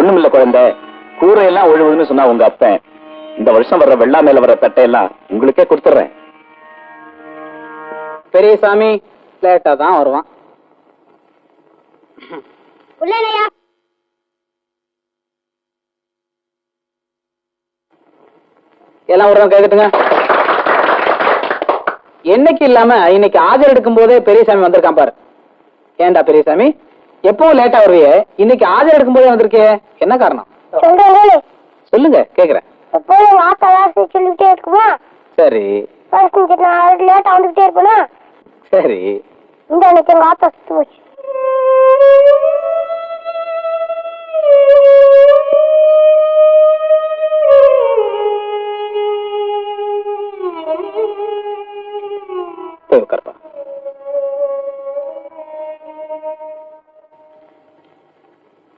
ஒண்ணுமில்ல குழந்தை, கூரையெல்லாம் ஒழுகுதுன்னு சொன்னா உங்க அப்பன். இந்த வருஷம் வர்ற வெள்ளா மேல வர்ற தட்டையெல்லாம் உங்களுக்கே கொடுத்துறேன். பெரியசாமி லேட்டா தான் வருவான். எல்லாம் ஒரு கேட்கட்டுங்க. என்னைக்கு இல்லாம இன்னைக்கு ஆஜர் எடுக்கும் போதே பெரியசாமி வந்திருக்கான் பாரு. ஏண்டா பெரியசாமி, எப்பவும் லேட்டா வருவிய, இன்னைக்கு ஆஜர் எடுக்கும் போதே வந்திருக்கே, என்ன காரணம் சொல்லுங்க கேக்குறேன். சொல்லிட்டே இருக்குமா? சரி லேட்டா வந்துகிட்டே இருப்பேனா? சரி. இந்த அன்னைக்கு எங்க ஆத்தா சுத்து போச்சு. உட்கார்ப்பா.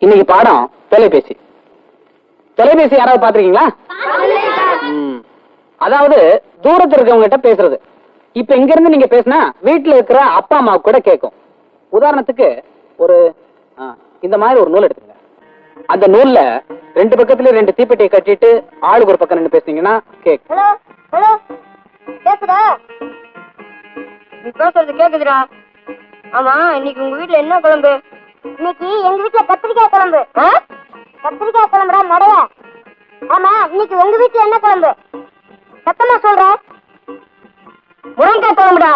இன்னைக்கு பாடம் தொலைபேசி. தொலைபேசி யாராவது பாத்திருக்கீங்களா? அதாவது தூரத்துல இருக்கவங்க கிட்ட பேசுறது. இப்ப இங்க இருந்து நீங்க பேசினா வீட்டுல இருக்கிற அப்பா அம்மா கூட கேட்கும். உதாரணத்துக்கு ஒரு இந்த மாதிரி ஒரு நூல் எடுத்துங்க. அந்த நூல்ல ரெண்டு பக்கத்துல ரெண்டு தீப்பெட்டியை கட்டிட்டு ஆளுக்கு ஒரு பக்கம் நின்று பேசுனீங்கன்னா கேட்கும். கேக்குதா? நீ பேசுறது கேக்குதுடா. ஆமா, இன்னைக்கு உங்க வீட்டுல என்ன குழம்பு? இன்னைக்கு எங்க வீட்டுல கத்திரிக்காய் குழம்பு. கத்திரிக்காய் குழம்புடா நடைய. ஆமா, இன்னைக்கு உங்க வீட்டுல என்ன குழம்பு? சத்தமா சொல்ற. முருங்கைக்காய் குழம்புடா.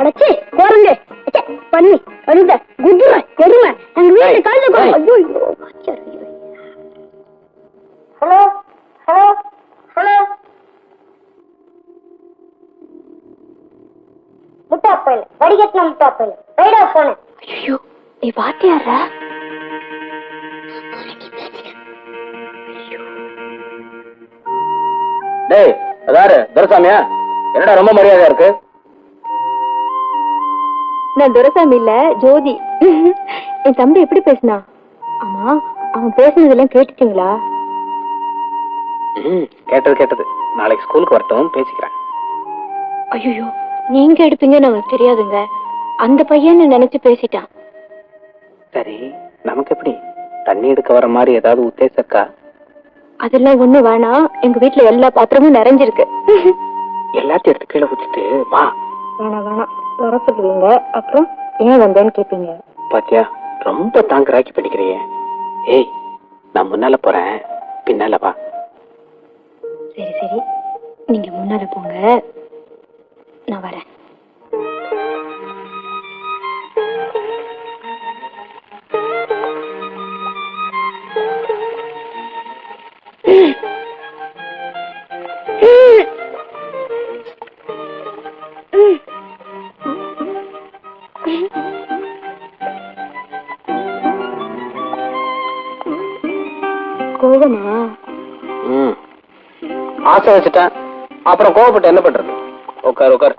அடச்சி குழம்பு பண்ணி கழுத குதிரை எருமை எங்க வீட்டு கழுத. Hello hello hello. முட்டாப்பல் வடிகட்டின முட்டாப்பல் ரைடா போன. ஐயோ, நீ பாத்தியாரா? டேய் அதாரு துரைசாமியா? என்னடா ரொம்ப மரியாதையா இருக்கு? நான் துரைசாமி இல்ல, ஜோதி. என் தம்பி எப்படி பேசினா? ஆமா, அவன் பேசுனதெல்லாம் கேட்டுட்டீங்களா? கேட்டது. நாளைக்கு ஸ்கூலுக்கு வரட்டும், பேசிக்கிறேன். ஐயோ, நீங்க எடுப்பீங்கன்னு நமக்கு தெரியாதுங்க. அந்த பையன் நினைச்சு பேசிட்டான். சரி, நமக்கு எப்படி தண்ணி எடுக்க வர மாதிரி ஏதாவது உத்தேசம் இருக்கா? அதெல்லாம் ஒண்ணு வேணாம். எங்க வீட்டுல எல்லா பாத்திரமும் நிறைஞ்சிருக்கு. எல்லாத்தையும் எடுத்து கீழே ஊத்திட்டு வா. வேணாம் வர சொல்லுவீங்க, அப்புறம் ஏன் வந்தேன்னு கேட்பீங்க. பாத்தியா, ரொம்ப தாங்கராக்கி படிக்கிறிய. ஏய், நான் முன்னால போறேன், பின்னால வா. சரி, நீங்க முன்னால போங்க, நான் வரேன். கோபமா? ஆசை வச்சுட்டேன், அப்புறம் கோவப்பட்டு என்ன பண்றது? உட்கார்.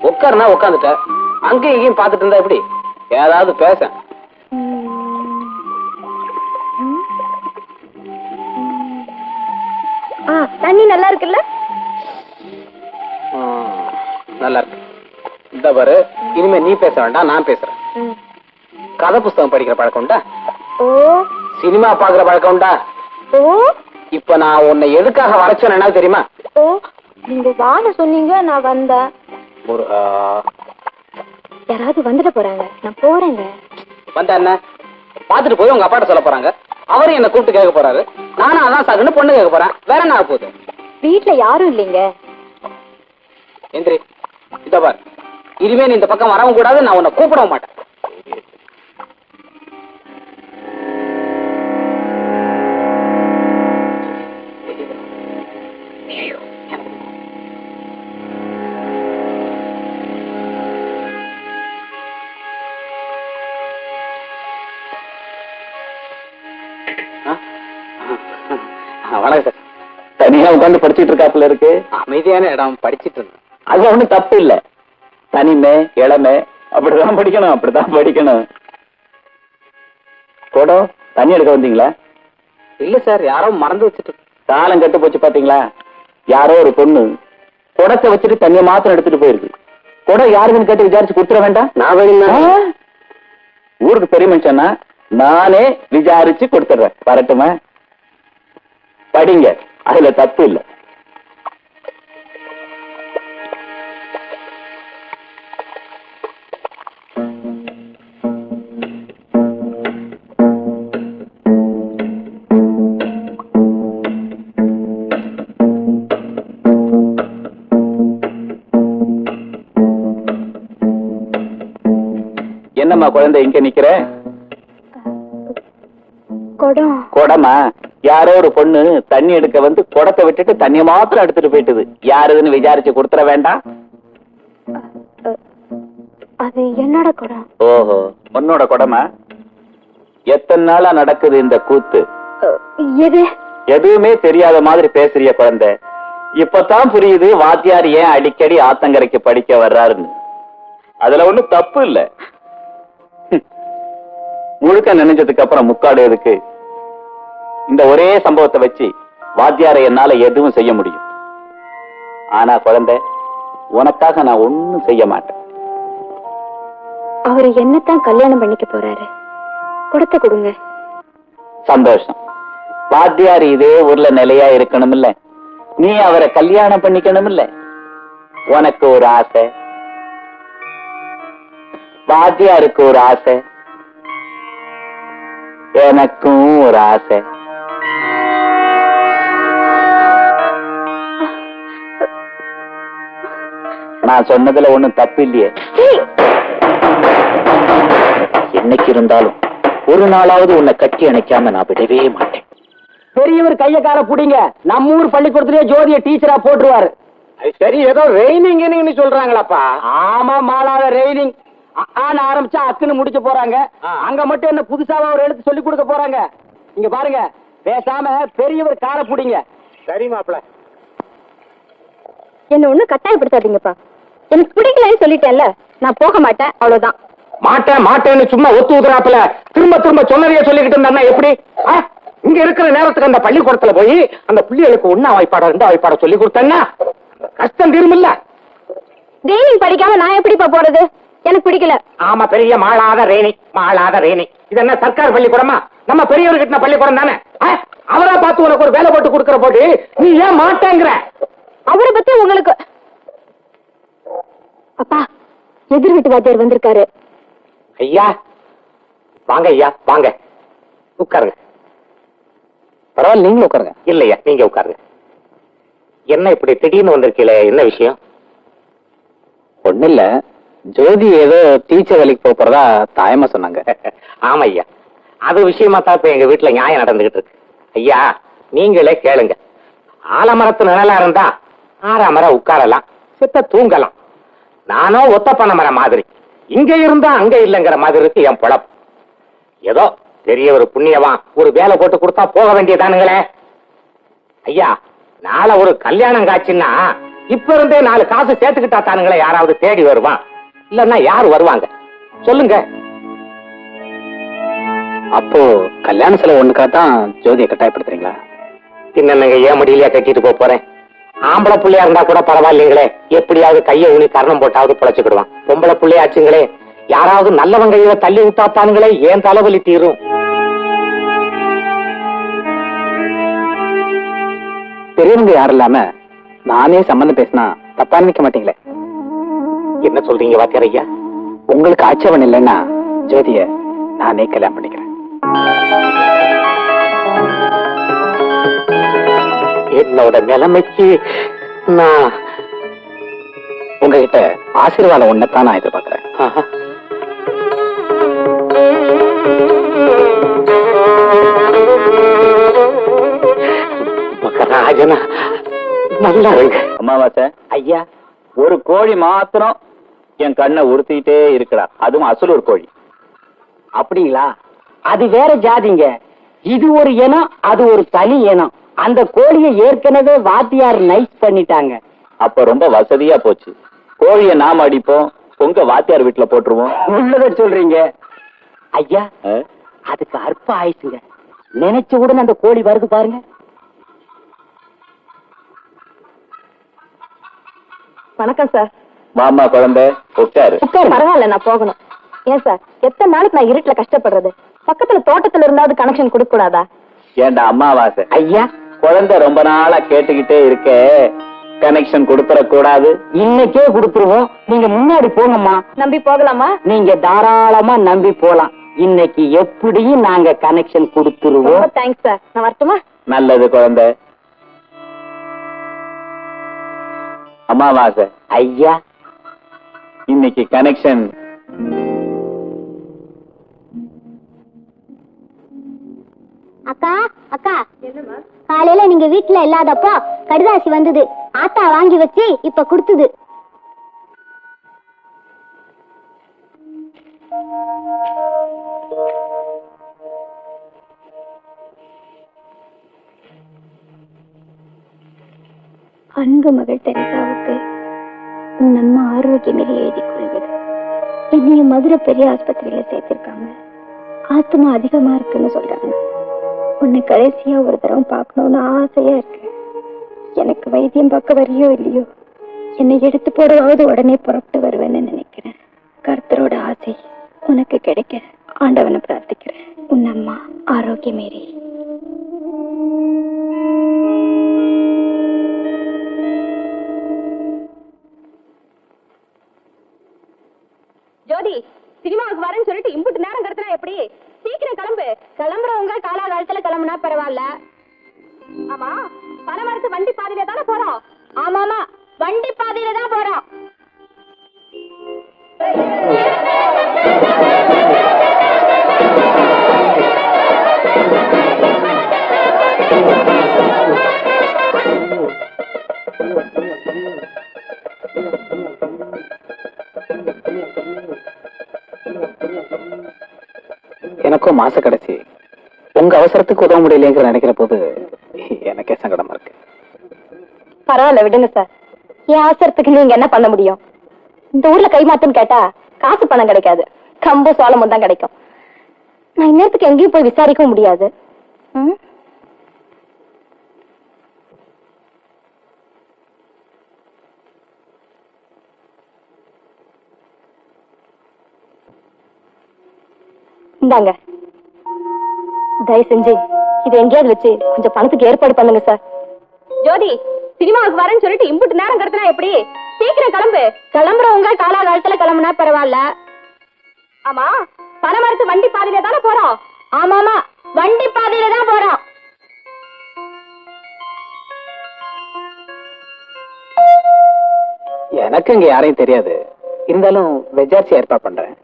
உட்காருனா உட்காந்துட்ட, அங்கேயும் இங்கேயும் பாத்துட்டு இருந்தா எப்படி? ஏதாவது பேச. தண்ணி நல்லா இருக்குல்ல? நல்லா இருக்கு. இந்த பாரு, இனிமே நீ பேச வேண்டாம், நான் பேசுறேன். கதை புஸ்தகம் படிக்கிற பழக்கம் உண்டா? சினிமா பாக்குற பழக்கம் உண்டா? இப்ப நான் உன்னை எதுக்காக வரைச்சேன் என்ன தெரியுமா? நீங்க வாங்க சொன்னீங்க, நான் வந்தேன். ஒரு யாராவது வந்துட போறாங்க, நான் போறேங்க. வந்தா என்ன? பாத்துட்டு போய் உங்க அப்பாட்ட சொல்ல போறாங்க. அவரும் என்ன கூப்பிட்டு கேட்க போறாரு. நானும் அதான் சாகுன்னு பொண்ணு கேட்க போறேன். வேற என்ன போகுது? வீட்டுல யாரும் இல்லைங்க. எந்திரி. இத பார், இனிமே நீ இந்த பக்கம் வரவும் கூடாது, நான் உன்னை கூப்பிடவும் மாட்டேன். வணக்கம் சார். தனியா உட்காந்து படிச்சுட்டு இருக்காப்புல இருக்கு. அமைதியான இடம், படிச்சிட்டு இருந்தேன். அது ஒண்ணும் தப்பு இல்ல. தனிமை இளமை அப்படிதான் படிக்கணும். குடம் தண்ணி எடுக்க வந்தீங்களா? இல்ல சார், யாரோ மறந்து வச்சுட்டு. காலம் கெட்டு போச்சு பாத்தீங்களா? யாரோ ஒரு பொண்ணு குடத்தை வச்சுட்டு தண்ணியை மாத்திரம் எடுத்துட்டு போயிருக்கு. குடம் யாருக்குன்னு கேட்டு விசாரிச்சு கொடுத்துட வேண்டாம்? நான் வேணும்னா ஊருக்கு பெரிய மனுஷன்னா நானே விசாரிச்சு கொடுத்துடுறேன். வரட்டுமா? படிங்க, அதுல தப்பு இல்லை. என்னம்மா குழந்தை இங்க நிக்கிற? குடம். குடமா? யாரோ ஒரு பொண்ணு தண்ணி எடுக்க வந்து குடத்தை விட்டுட்டு தண்ணியை மாத்திரம் எடுத்துட்டு போயிட்டுது. யாருன்னு விசாரிச்சு கொடுத்துட வேண்டாம்? அது என்னோட குடம். ஓஹோ, உன்னோட குடமா? எத்தனை நாளா நடக்குது இந்த கூத்து? எது? எதுவுமே தெரியாத மாதிரி பேசுறிய குழந்தை. இப்பதான் புரியுது வாத்தியார் ஏன் அடிக்கடி ஆத்தங்கரைக்கு படிக்க வர்றாருன்னு. அதுல ஒண்ணும் தப்பு இல்ல. முழுக்க நினைஞ்சதுக்கு அப்புறம் முக்காடு எதுக்கு? இந்த ஒரே சம்பவத்தை வச்சு வாத்தியாரை என்னால எதுவும் செய்ய முடியும். ஆனா குழந்தை, உனக்காக நான் ஒண்ணும் செய்ய மாட்டேன். அவரு என்னத்தான் கல்யாணம் பண்ணிக்க போறாரு. கொடுத்த கொடுங்க. சந்தோஷம். வாத்தியார் இதே ஊர்ல நிலையா இருக்கணும் இல்ல, நீ அவரை கல்யாணம் பண்ணிக்கணும் இல்ல. உனக்கு ஒரு ஆசை, வாத்தியாருக்கு ஒரு ஆசை, எனக்கும் ஒரு ஆசை. நான் சொன்னதுல ஒண்ணும் தப்பு இல்லையே. என்னைக்கு இருந்தாலும் ஒரு நாளாவது உன்னை கட்டி அணைக்காம நான் விடவே மாட்டேன். பெரியவர் கைய கால புடிங்க. நம்ம ஊர் பள்ளிக்கூடத்திலேயே ஜோதிய டீச்சரா போட்டுருவாரு. சரி, ஏதோ ரெய்னிங்னு சொல்றாங்களாப்பா? ஆமா, மாலாத ரெய்னிங். ஆன ஆரம்பிச்சா அக்குன்னு முடிக்க போறாங்க. அங்க மட்டும் என்ன புதுசாவா ஒரு எழுத்து சொல்லி கொடுக்க போறாங்க? இங்க பாருங்க, பேசாம பெரியவர் கார புடிங்க. சரி மாப்பிள்ள. என்ன ஒண்ணு கட்டாயப்படுத்தாதீங்கப்பா. எனக்கு பிடிக்கலன்னு சொல்லிட்டேன்ல, நான் போக மாட்டேன், அவ்வளவுதான். மாட்டேன் மாட்டேன்னு சும்மா ஒத்து உதுறாப்புல திரும்ப திரும்ப சொன்னதையே சொல்லிக்கிட்டு இருந்தா எப்படி? இங்க இருக்கிற நேரத்துக்கு அந்த பள்ளிக்கூடத்துல போய் அந்த பிள்ளைகளுக்கு ஒன்னா வாய்ப்பாட ரெண்டா வாய்ப்பாட சொல்லி கொடுத்தேன்னா கஷ்டம் தீருமில்ல. டெய்லியும் படிக்காம நான் எப்படிப்பா போறது? எனக்கு பிடிக்கல. ஆமா, பெரிய மாளாத ரேணி, மாளாத ரேணி. இது என்ன சர்க்கார் பள்ளிக்கூடமா? நம்ம பெரியவர் கிட்ட பள்ளிக்கூடம் தானே. அவரா பார்த்து உனக்கு ஒரு வேலை போட்டு கொடுக்கற போட்டு நீ ஏன் மாட்டேங்கிற? அவரை பத்தி உங்களுக்கு. அப்பா, எதிர் வீட்டு வாத்தியார் வந்திருக்காரு. ஐயா வாங்க, ஐயா வாங்க, உட்காருங்க. பரவாயில்ல, நீங்களும் உட்காருங்க. இல்லையா, நீங்க உட்காருங்க. என்ன இப்படி திடீர்னு வந்திருக்கீல, என்ன விஷயம்? ஒண்ணு இல்ல, ஜோதி ஏதோ டீச்சர் வேலைக்கு போறதா தாயமா சொன்னாங்க. ஆமா ஐயா, அது விஷயமா தான் இப்ப எங்க வீட்டுல நியாயம் நடந்துகிட்டு இருக்கு. ஐயா நீங்களே கேளுங்க. ஆலமரத்து நிழலா இருந்தா ஆறாமரம் உட்காரலாம், சித்த தூங்கலாம். நானோ ஒத்த பண்ண மரம் மாதிரி, இங்க இருந்தா அங்க இல்லைங்கிற மாதிரி இருக்கு என் பொழப்பு. ஏதோ பெரிய ஒரு புண்ணியவான் ஒரு வேலை போட்டு கொடுத்தா போக வேண்டியதானுங்களே. ஐயா, நாளை ஒரு கல்யாணம் காட்சின்னா இப்ப இருந்தே 4 காசு சேர்த்துக்கிட்டா தானுங்களே யாராவது தேடி வருவான். இல்லன்னா யாரு வருவாங்க சொல்லுங்க? அப்போ கல்யாண செலவு ஒண்ணுக்காதான் ஜோதியை கட்டாயப்படுத்துறீங்களா? என்னங்க ஏன் முடியலையா கட்டிட்டு போறேன்? ஆம்பளை பிள்ளையா இருந்தா கூட பரவாயில்லைங்களே, எப்படியாவது கைய ஊனி கரணம் போட்டாவது பிழைச்சுக்கிடுவான். பொம்பளை பிள்ளையாச்சுங்களே, யாராவது நல்லவங்க கையில தள்ளி விட்டாத்தானுங்களே ஏன் தலைவலி தீரும். பெரியவங்க யாரும் இல்லாம நானே சம்பந்தம் பேசினா தப்பா நினைக்க மாட்டீங்களே? என்ன சொல்றீங்க வாத்தியார் ஐயா? உங்களுக்கு ஆட்சேபம் இல்லைன்னா ஜோதிய நானே கல்யாணம் பண்ணிக்கிறேன். என்னோட நிலைமைக்கு நான் உங்ககிட்ட ஆசீர்வாதம் ஒன்னத்தான் நான் எதிர்பார்க்கிறேன். ராஜனா நல்லா இருங்க. அம்மாவாசை ஐயா, ஒரு கோழி மாத்திரம் என் கண்ணை உறுத்திட்டே இருக்கிறா. அதுவும் அசலூர் கோழி. அப்படிங்களா? அது வேற ஜாதிங்க. இது ஒரு இனம், அது ஒரு தனி இனம். அந்த கோழியை ஏற்கனவே வாத்தியார் நைஸ் பண்ணிட்டாங்க. அப்ப ரொம்ப வசதியா போச்சு. கோழியை நாம அடிப்போம், பொங்க வாத்தியார் வீட்டுல போட்டுருவோம். உள்ளத சொல்றீங்க ஐயா. அதுக்கு அற்ப ஆயிடுச்சுங்க. நினைச்ச உடனே அந்த கோழி வருது பாருங்க. வணக்கம் சார். மாமா குழந்தை உட்காரு. பரவாயில்ல, நான் போகணும். ஏன் சார், எத்தனை நாளைக்கு நான் இருட்டுல கஷ்டப்படுறது? பக்கத்துல தோட்டத்துல இருந்தாவது கனெக்ஷன் கொடுக்க கூடாதா? ஏண்டா அம்மாவாசை, ஐயா, குழந்தை ரொம்ப நாளா கேட்டுக்கிட்டே இருக்க, கனெக்ஷன் கொடுத்துட கூடாது. இன்னைக்கே கொடுத்துருவோம். நீங்க முன்னாடி போங்கம்மா. நம்பி போகலாமா? நீங்க தாராளமா நம்பி போலாம். இன்னைக்கு எப்படியும் நாங்க கனெக்ஷன் கொடுத்துருவோம். ரொம்ப தேங்க்ஸ் சார். நான் வரட்டுமா? நல்லது குழந்தை. அம்மாவாசை, ஐயா, இன்னைக்கு கனெக்ஷன். அக்கா அக்கா, காலையில நீங்க வீட்டுல இல்லாதப்போ கடுதாசி வந்தது. ஆத்தா வாங்கி வச்சு இப்ப கொடுத்தது. அன்பு மகள் தெரசாவுக்கு உன் அம்மா ஆரோக்கியமே எழுதி கொள்வது. என்னைய மதுரை பெரிய ஆஸ்பத்திரியில சேர்த்திருக்காங்க. ஆத்மா அதிகமா இருக்குன்னு சொல்றாங்க. உன்னை கடைசியா ஒரு தடவை பார்க்கணும்னு ஆசையா இருக்கு. எனக்கு வைத்தியம் பார்க்க வரையோ இல்லையோ, என்னை எடுத்து போடவாவது உடனே புறப்பட்டு வருவேன்னு நினைக்கிறேன். கர்த்தரோட ஆசை உனக்கு கிடைக்க ஆண்டவனை பிரார்த்திக்கிறேன். உன் அம்மா ஆரோக்கியமேரி. ஜோதி, சினிமாவுக்கு வரேன்னு சொல்லிட்டு இம்புட்டு நேரம் கடத்தினா எப்படி? சீக்கிரம் கிளம்பு. கிளம்புறவங்க காலாகாலத்துல கிளம்புனா பரவாயில்ல. ஆமா, பனமரத்து வண்டி பாதையில தானே போறோம்? ஆமா ஆமா, வண்டி பாதையில தான் போறோம். எனக்கும் மாச கடைசி. உங்க அவசரத்துக்கு உதவ முடியலைங்கிற நினைக்கிற போது எனக்கே சங்கடமா இருக்கு. பரவாயில்ல, விடுங்க சார். என் அவசரத்துக்கு நீங்க என்ன பண்ண முடியும்? இந்த ஊர்ல கைமாத்துன்னு கேட்டா காசு பணம் கிடைக்காது, கம்பு சோளமும் தான் கிடைக்கும். நான் இந்நேரத்துக்கு எங்கேயும் போய் விசாரிக்கவும் முடியாது. இந்தாங்க, தயவு செஞ்சு இதை எங்கேயாவது வச்சு கொஞ்சம் பணத்துக்கு ஏற்பாடு பண்ணுங்க சார். ஜோதி, சினிமாவுக்கு வரேன்னு சொல்லிட்டு இம்புட்டு நேரம் கடத்தினா எப்படி? சீக்கிரம் கிளம்பு. கிளம்புறவங்க காலாகாலத்துல கிளம்புனா பரவாயில்ல. ஆமா, பனமரத்து வண்டி பாதையில தானே போறோம்? ஆமா ஆமா, வண்டி பாதையில தான் போறோம். எனக்கு இங்க யாரையும் தெரியாது. இருந்தாலும் வெஜார்ச்சி ஏற்பாடு பண்றேன்.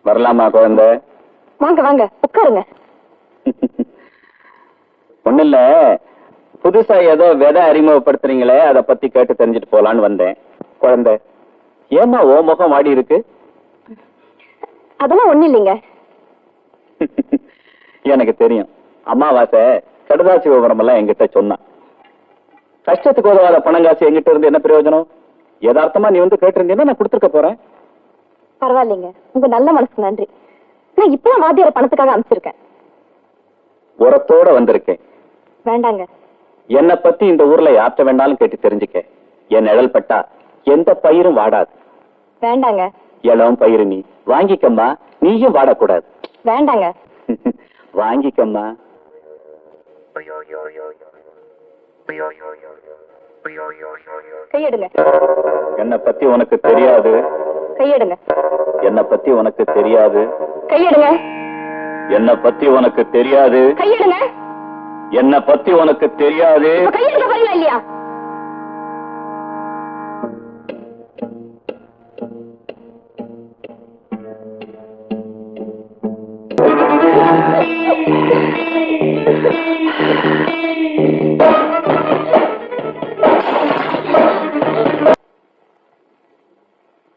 வரலாமா குழந்தை? வாங்க வாங்க, உட்காருங்க. ஒண்ணு இல்ல, புதுசா ஏதோ விதை அறிமுகப்படுத்துறீங்களே, அத பத்தி கேட்டு தெரிஞ்சுட்டு போலான்னு வந்தேன். குழந்தை, ஏமா ஓ முகம் வாடி இருக்கு? அதெல்லாம் ஒண்ணு இல்லைங்க. எனக்கு தெரியும். அம்மாவாசை கடுதாசி விவரம் எல்லாம் என்கிட்ட சொன்னான். கஷ்டத்துக்கு உதவாத பணங்காசு எங்கிட்ட இருந்து என்ன பிரயோஜனம்? யதார்த்தமா நீ வந்து கேட்டிருந்தீங்கன்னா நான் கொடுத்துருக்க போறேன். பரவாயில்லைங்க, உங்க நல்ல மனசுக்கு நன்றி. நான் இப்பதான் வாத்தியார பணத்துக்காக அனுப்பிச்சிருக்கேன். உரத்தோட வந்திருக்கேன். வேண்டாங்க. என்னை பத்தி இந்த ஊர்ல யார்கிட்ட வேண்டாலும் கேட்டு தெரிஞ்சுக்க. என் நிழல் பட்டா எந்த பயிரும் வாடாது. வேண்டாங்க. இளம் பயிரு நீ வாங்கிக்கம்மா, நீயும் வாடக்கூடாது. வேண்டாங்க. வாங்கிக்கம்மா. கையெடுங்க. என்னை பத்தி உனக்கு தெரியாது. கையெடுங்க. என்னை பத்தி உனக்கு தெரியாது. கையெடுங்க. என்னை பத்தி உனக்கு தெரியாது. கையெடுங்க. என்னை பத்தி உனக்கு தெரியாது. கையெடுக்க போறீங்களா இல்லையா?